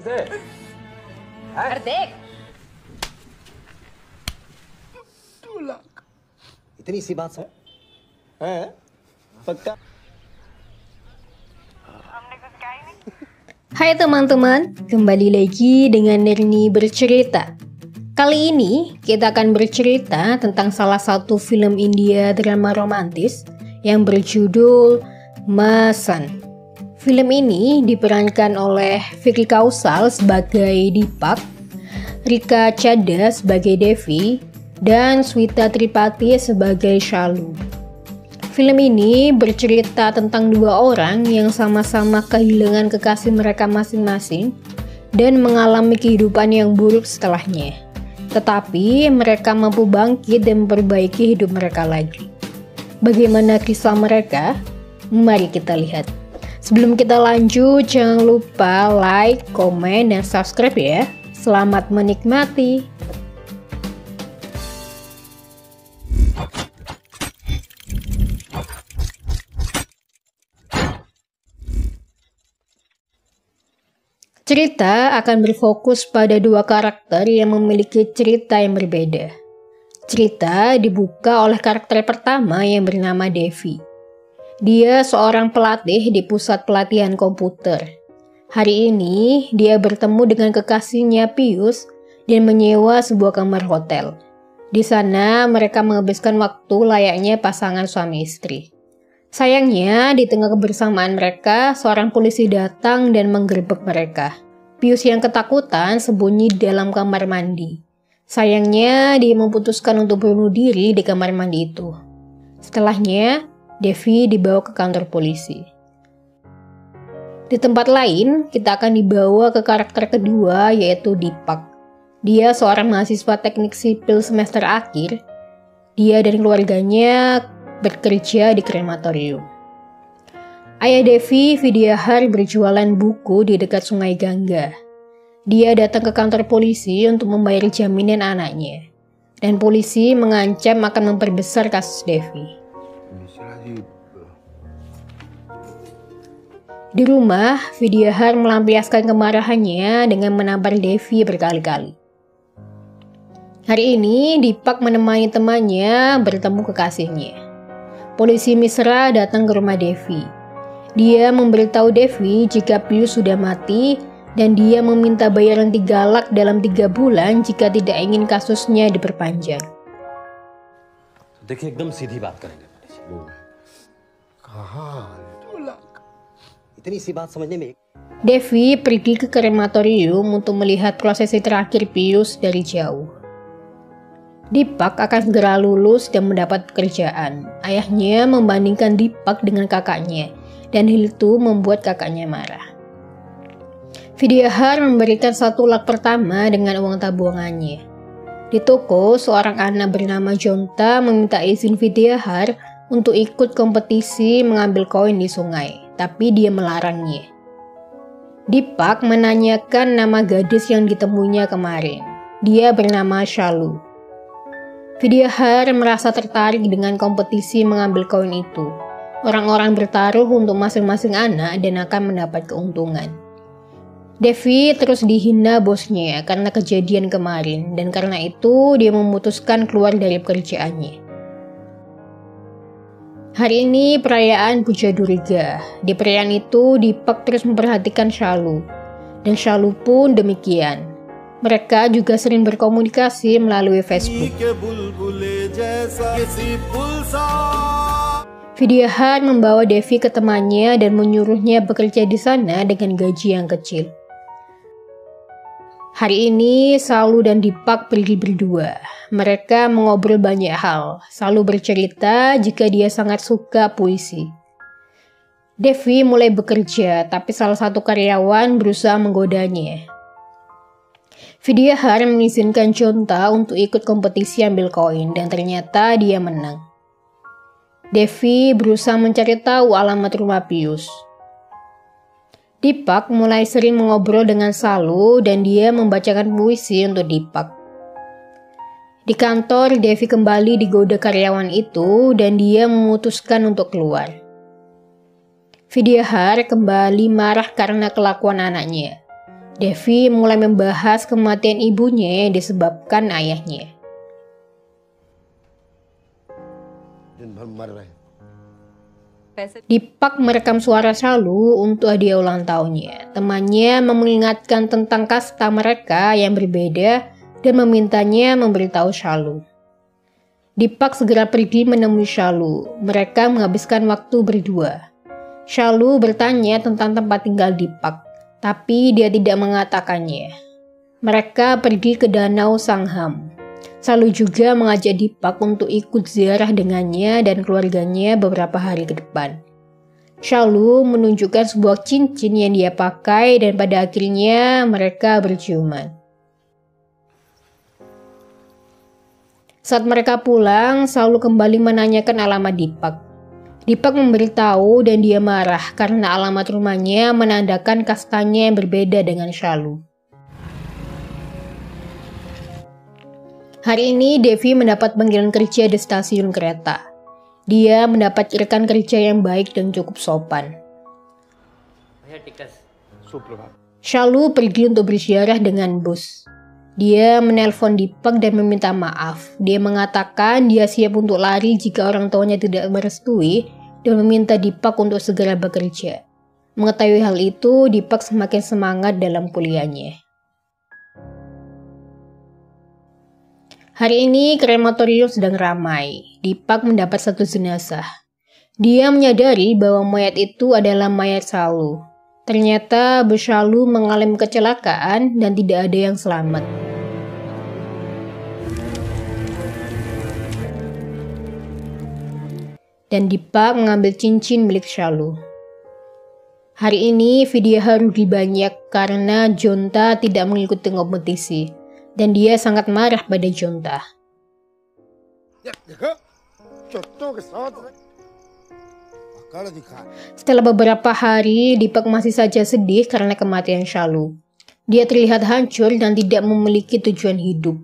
Hardik. इतनी सी बात है पक्का। Hai teman-teman, kembali lagi dengan Nirni bercerita. Kali ini kita akan bercerita tentang salah satu film India drama romantis yang berjudul Masan. Film ini diperankan oleh Vicky Kaushal sebagai Deepak, Rika Chadha sebagai Devi, dan Sweta Tripathi sebagai Shalu. Film ini bercerita tentang dua orang yang sama-sama kehilangan kekasih mereka masing-masing dan mengalami kehidupan yang buruk setelahnya. Tetapi mereka mampu bangkit dan memperbaiki hidup mereka lagi. Bagaimana kisah mereka? Mari kita lihat. Sebelum kita lanjut, jangan lupa like, komen, dan subscribe ya. Selamat menikmati. Cerita akan berfokus pada dua karakter yang memiliki cerita yang berbeda. Cerita dibuka oleh karakter pertama yang bernama Devi. Dia seorang pelatih di pusat pelatihan komputer. Hari ini, dia bertemu dengan kekasihnya Pius dan menyewa sebuah kamar hotel. Di sana, mereka menghabiskan waktu layaknya pasangan suami istri. Sayangnya, di tengah kebersamaan mereka, seorang polisi datang dan menggerebek mereka. Pius yang ketakutan sembunyi di dalam kamar mandi. Sayangnya, dia memutuskan untuk bunuh diri di kamar mandi itu. Setelahnya, Devi dibawa ke kantor polisi. Di tempat lain, kita akan dibawa ke karakter kedua, yaitu Deepak. Dia seorang mahasiswa teknik sipil semester akhir. Dia dan keluarganya bekerja di krematorium. Ayah Devi, Vidyahar, berjualan buku di dekat Sungai Gangga. Dia datang ke kantor polisi untuk membayar jaminan anaknya. Dan polisi mengancam akan memperbesar kasus Devi. Di rumah, Vidyahar melampiaskan kemarahannya dengan menampar Devi berkali-kali. Hari ini, Deepak menemani temannya bertemu kekasihnya. Polisi mesra datang ke rumah Devi. Dia memberitahu Devi jika Pius sudah mati dan dia meminta bayaran 3 lakh dalam 3 bulan jika tidak ingin kasusnya diperpanjang. देखिए एकदम सीधी बात करेंगे इतनी सी बात समझने में। Devi pergi ke krematorium untuk melihat prosesi terakhir Pius dari jauh. Deepak akan segera lulus dan mendapat pekerjaan. Ayahnya membandingkan Deepak dengan kakaknya, dan hal itu membuat kakaknya marah. Vidyahar memberikan 1 lakh pertama dengan uang tabungannya. Di toko, seorang anak bernama Jonta meminta izin Vidyahar untuk ikut kompetisi mengambil koin di sungai, tapi dia melarangnya. Deepak menanyakan nama gadis yang ditemuinya kemarin. Dia bernama Shalu. Vidyahar merasa tertarik dengan kompetisi mengambil koin itu. Orang-orang bertaruh untuk masing-masing anak dan akan mendapat keuntungan. Devi terus dihina bosnya karena kejadian kemarin, dan karena itu dia memutuskan keluar dari pekerjaannya. Hari ini perayaan Puja Durga. Di perayaan itu, Deepak terus memperhatikan Shalu, dan Shalu pun demikian. Mereka juga sering berkomunikasi melalui Facebook. Vidyahar membawa Devi ke temannya dan menyuruhnya bekerja di sana dengan gaji yang kecil. Hari ini, Shalu dan Deepak pergi berdua. Mereka mengobrol banyak hal. Shalu bercerita jika dia sangat suka puisi. Devi mulai bekerja, tapi salah satu karyawan berusaha menggodanya. Vidyahar mengizinkan Jonta untuk ikut kompetisi ambil koin, dan ternyata dia menang. Devi berusaha mencari tahu alamat rumah Pius. Deepak mulai sering mengobrol dengan Shalu dan dia membacakan puisi untuk Deepak. Di kantor, Devi kembali digoda karyawan itu dan dia memutuskan untuk keluar. Vidyahar kembali marah karena kelakuan anaknya. Devi mulai membahas kematian ibunya yang disebabkan ayahnya. दिन भर मर रहे हैं। Deepak merekam suara Shalu untuk hadiah ulang tahunnya. Temannya mengingatkan tentang kasta mereka yang berbeda dan memintanya memberitahu Shalu. Deepak segera pergi menemui Shalu. Mereka menghabiskan waktu berdua. Shalu bertanya tentang tempat tinggal Deepak, tapi dia tidak mengatakannya. Mereka pergi ke Danau Sangham. Shalu juga mengajak Deepak untuk ikut ziarah dengannya dan keluarganya beberapa hari ke depan. Shalu menunjukkan sebuah cincin yang dia pakai dan pada akhirnya mereka berciuman. Saat mereka pulang, Shalu kembali menanyakan alamat Deepak. Deepak memberitahu dan dia marah karena alamat rumahnya menandakan kastanya yang berbeda dengan Shalu. Hari ini Devi mendapat panggilan kerja di stasiun kereta. Dia mendapat rekan kerja yang baik dan cukup sopan. Shalu pergi untuk berziarah dengan bus. Dia menelpon Deepak dan meminta maaf. Dia mengatakan dia siap untuk lari jika orang tuanya tidak merestui dan meminta Deepak untuk segera bekerja. Mengetahui hal itu, Deepak semakin semangat dalam kuliahnya. Hari ini krematorium sedang ramai. Deepak mendapat satu jenazah. Dia menyadari bahwa mayat itu adalah mayat Shalu. Ternyata bus Shalu mengalami kecelakaan dan tidak ada yang selamat. Dan Deepak mengambil cincin milik Shalu. Hari ini Vidya rugi banyak karena Jonta tidak mengikuti kompetisi. Dan dia sangat marah pada Jonta. Setelah beberapa hari, Deepak masih saja sedih karena kematian Shalu. Dia terlihat hancur dan tidak memiliki tujuan hidup.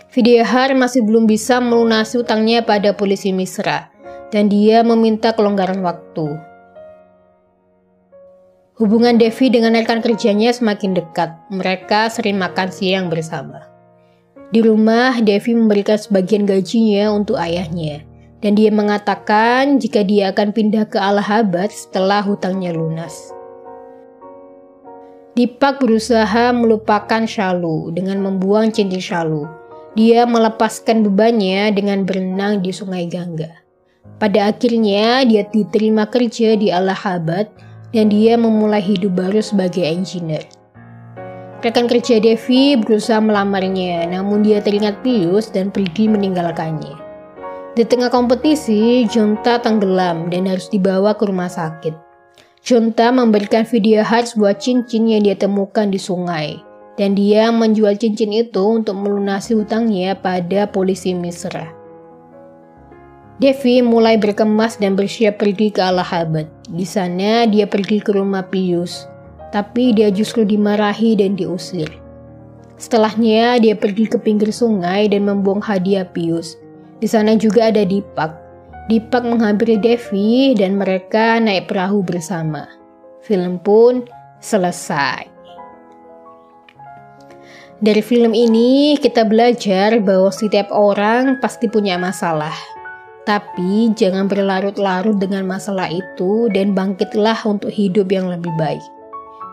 Vidya masih belum bisa melunasi utangnya pada polisi Misra, dan dia meminta kelonggaran waktu. Hubungan Devi dengan rekan kerjanya semakin dekat. Mereka sering makan siang bersama. Di rumah, Devi memberikan sebagian gajinya untuk ayahnya. Dan dia mengatakan jika dia akan pindah ke Allahabad setelah hutangnya lunas. Deepak berusaha melupakan Shalu dengan membuang cincin Shalu. Dia melepaskan bebannya dengan berenang di Sungai Gangga. Pada akhirnya, dia diterima kerja di Allahabad dan dia memulai hidup baru sebagai engineer. Rekan kerja Devi berusaha melamarnya, namun dia teringat Pius dan pergi meninggalkannya. Di tengah kompetisi, Jonta tenggelam dan harus dibawa ke rumah sakit. Jonta memberikan Vidya sebuah cincin yang dia temukan di sungai, dan dia menjual cincin itu untuk melunasi hutangnya pada polisi Misra. Devi mulai berkemas dan bersiap pergi ke Allahabad. Di sana dia pergi ke rumah Pius, tapi dia justru dimarahi dan diusir. Setelahnya dia pergi ke pinggir sungai dan membuang hadiah Pius. Di sana juga ada Deepak. Deepak menghampiri Devi dan mereka naik perahu bersama. Film pun selesai. Dari film ini kita belajar bahwa setiap orang pasti punya masalah. Tapi jangan berlarut-larut dengan masalah itu dan bangkitlah untuk hidup yang lebih baik.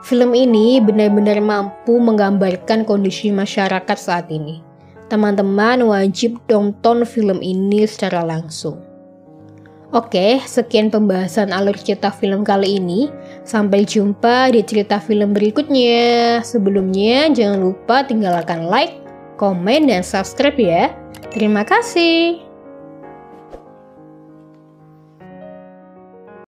Film ini benar-benar mampu menggambarkan kondisi masyarakat saat ini. Teman-teman wajib tonton film ini secara langsung. Oke, sekian pembahasan alur cerita film kali ini. Sampai jumpa di cerita film berikutnya. Sebelumnya jangan lupa tinggalkan like, komen, dan subscribe ya. Terima kasih.